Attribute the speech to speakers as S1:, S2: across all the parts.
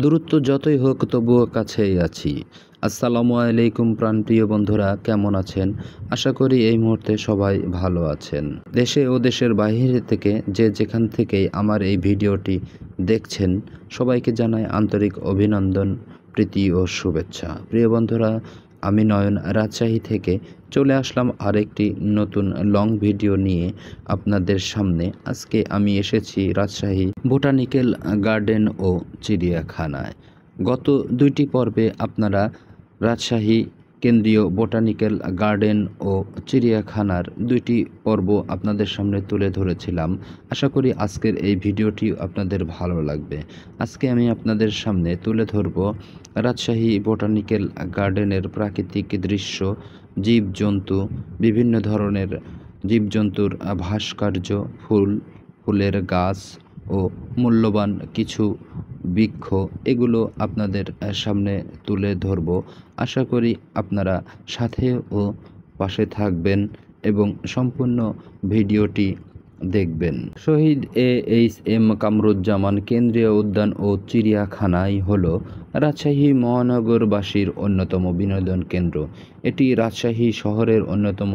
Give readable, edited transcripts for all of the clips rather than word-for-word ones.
S1: দূরত্ব যতই হোক তবুও কাছেই আছি। আসসালামু আলাইকুম প্রাণপ্রিয় বন্ধুরা, কেমন আছেন? আশা করি এই মুহূর্তে সবাই ভালো আছেন। দেশে ও দেশের বাইরে থেকে যে যেখান থেকেই আমার এই ভিডিওটি দেখছেন, সবাইকে জানাই আন্তরিক অভিনন্দন, প্রীতি ও শুভেচ্ছা। প্রিয় বন্ধুরা, আমি নয়ন রাজশাহী থেকে চলে আসলাম আরেকটি নতুন লং ভিডিও নিয়ে আপনাদের সামনে। আজকে আমি এসেছি রাজশাহী বোটানিক্যাল গার্ডেন ও চিড়িয়াখানায়। গত দুইটি পর্বে আপনারা রাজশাহী কেন্দ্রীয় বোটানিক্যাল গার্ডেন ও চিড়িয়াখানার দুইটি পর্ব আপনাদের সামনে তুলে ধরেছিলাম। আশা করি আজকের এই ভিডিওটি আপনাদের ভালো লাগবে। আজকে আমি আপনাদের সামনে তুলে ধরব রাজশাহী বোটানিক্যাল গার্ডেনের প্রাকৃতিক দৃশ্য, জীবজন্তু, বিভিন্ন ধরনের জীবজন্তুর ভাস্কর্য, ফুলের গাছ ও মূল্যবান কিছু বৃক্ষ, এগুলো আপনাদের সামনে তুলে ধরব। আশা করি আপনারা সাথে ও পাশে থাকবেন এবং সম্পূর্ণ ভিডিওটি দেখবেন। শহীদ AHM কামরুজ্জামান কেন্দ্রীয় উদ্যান ও চিড়িয়াখানাই হলো রাজশাহী মহানগরবাসীর অন্যতম বিনোদন কেন্দ্র। এটি রাজশাহী শহরের অন্যতম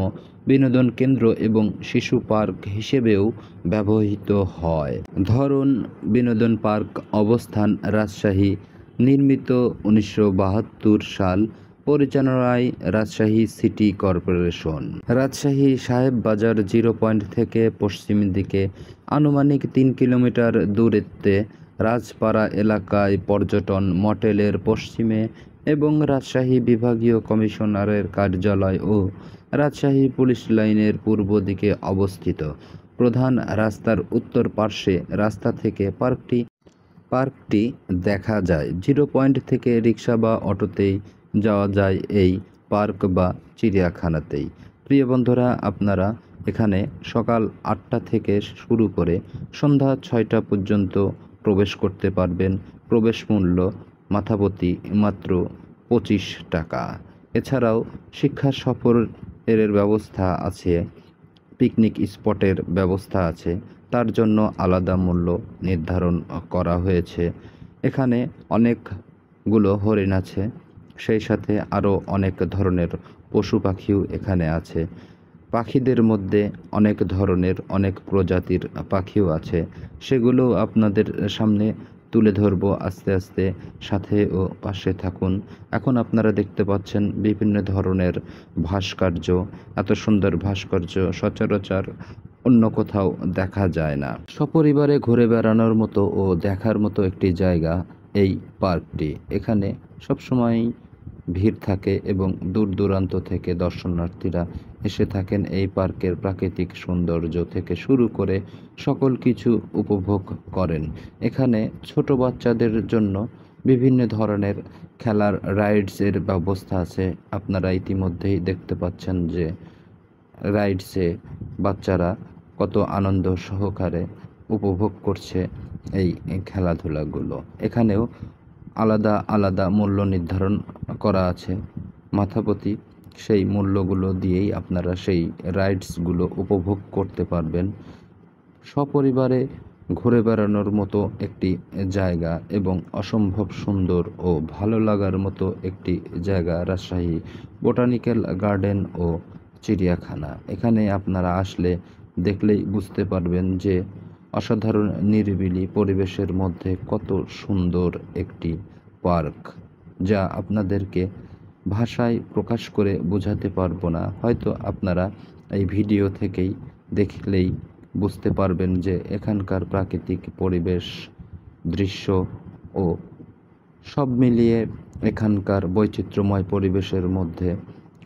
S1: বিনোদন কেন্দ্র এবং শিশু পার্ক হিসেবেও ব্যবহৃত হয়। ধরন বিনোদন পার্ক অবস্থান রাজশাহী, নির্মিত 1972 সাল, পরিচালনায় রাজশাহী সিটি কর্পোরেশন। রাজশাহী সাহেব বাজার জিরো পয়েন্ট থেকে পশ্চিম দিকে আনুমানিক 3 কিলোমিটার দূরত্বে রাজপাড়া এলাকায় পর্যটন মডেলের পশ্চিমে এবং রাজশাহী বিভাগীয় কমিশনারের কার্যালয় ও রাজশাহী পুলিশ লাইনের পূর্ব দিকে অবস্থিত। প্রধান রাস্তার উত্তর পার্শ্বে রাস্তা থেকে পার্কটি দেখা যায়। জিরো পয়েন্ট থেকে রিক্সা বা অটোতেই যাওয়া যায় এই পার্ক বা চিড়িয়াখানাতেই। প্রিয় বন্ধুরা, আপনারা এখানে সকাল 8টা থেকে শুরু করে সন্ধ্যা 6টা পর্যন্ত প্রবেশ করতে পারবেন। প্রবেশ মূল্য মাথাপ্রতি মাত্র 25 টাকা। এছাড়াও শিক্ষা সফরের ব্যবস্থা আছে, পিকনিক স্পটের ব্যবস্থা আছে, তার জন্য আলাদা মূল্য নির্ধারণ করা হয়েছে। এখানে অনেকগুলো হরিণ আছে, সেই সাথে আরও অনেক ধরনের পশু পাখিও এখানে আছে। পাখিদের মধ্যে অনেক ধরনের অনেক প্রজাতির পাখিও আছে, সেগুলো আপনাদের সামনে তুলে ধরবো আস্তে আস্তে। সাথে ও পাশে থাকুন। এখন আপনারা দেখতে পাচ্ছেন বিভিন্ন ধরনের ভাস্কর্য। এত সুন্দর ভাস্কর্য সচরাচর অন্য কোথাও দেখা যায় না। সপরিবারে ঘুরে বেড়ানোর মতো ও দেখার মতো একটি জায়গা এই পার্কটি। এখানে সবসময় ভিড় থাকে এবং দূর দূরান্ত থেকে দর্শনার্থীরা এসে থাকেন এই পার্কের প্রাকৃতিক সৌন্দর্য থেকে শুরু করে সকল কিছু উপভোগ করেন। এখানে ছোট বাচ্চাদের জন্য বিভিন্ন ধরনের খেলার রাইডসের ব্যবস্থা আছে। আপনারা ইতিমধ্যেই দেখতে পাচ্ছেন যে রাইডসে বাচ্চারা কত আনন্দ সহকারে উপভোগ করছে এই খেলাধুলাগুলো। এখানেও আলাদা আলাদা মূল্য নির্ধারণ করা আছে মাথাপ্রতি। সেই মূল্যগুলো দিয়েই আপনারা সেই রাইডসগুলো উপভোগ করতে পারবেন। সপরিবারে ঘুরে বেড়ানোর মতো একটি জায়গা এবং অসম্ভব সুন্দর ও ভালো লাগার মতো একটি জায়গা রাজশাহী বোটানিক্যাল গার্ডেন ও চিড়িয়াখানা। এখানে আপনারা আসলে দেখলেই বুঝতে পারবেন যে অসাধারণ নিরিবিলি পরিবেশের মধ্যে কত সুন্দর একটি পার্ক, যা আপনাদেরকে ভাষায় প্রকাশ করে বোঝাতে পারবো না। হয়তো আপনারা এই ভিডিও থেকেই দেখলেই বুঝতে পারবেন যে এখানকার প্রাকৃতিক পরিবেশ, দৃশ্য ও সব মিলিয়ে এখানকার বৈচিত্র্যময় পরিবেশের মধ্যে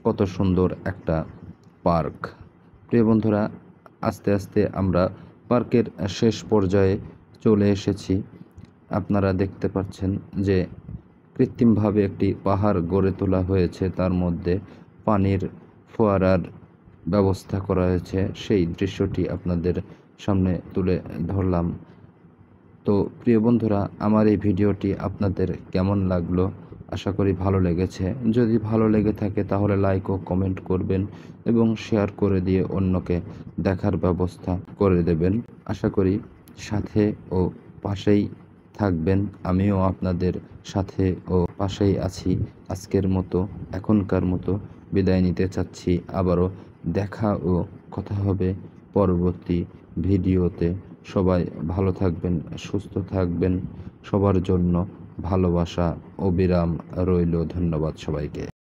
S1: কত সুন্দর একটা পার্ক। প্রিয় বন্ধুরা, আস্তে আস্তে আমরা পার্কের শেষ পর্যায়ে চলে এসেছি। আপনারা দেখতে পাচ্ছেন যে কৃত্রিমভাবে একটি পাহাড় গড়ে তোলা হয়েছে, তার মধ্যে পানির ফোয়ারার ব্যবস্থা করা হয়েছে। সেই দৃশ্যটি আপনাদের সামনে তুলে ধরলাম। তো প্রিয় বন্ধুরা, আমার এই ভিডিওটি আপনাদের কেমন লাগলো? আশা করি ভালো লেগেছে। যদি ভালো লেগে থাকে তাহলে লাইক ও কমেন্ট করবেন এবং শেয়ার করে দিয়ে অন্যকে দেখার ব্যবস্থা করে দেবেন। আশা করি সাথে ও পাশেই থাকবেন। আমিও আপনাদের সাথে ও পাশেই আছি। আজকের মতো এখনকার মতো বিদায় নিতে চাচ্ছি। আবারও দেখা ও কথা হবে পরবর্তী ভিডিওতে। সবাই ভালো থাকবেন, সুস্থ থাকবেন। সবার জন্য ভালোবাসা অবিরাম রইল। ধন্যবাদ সবাইকে।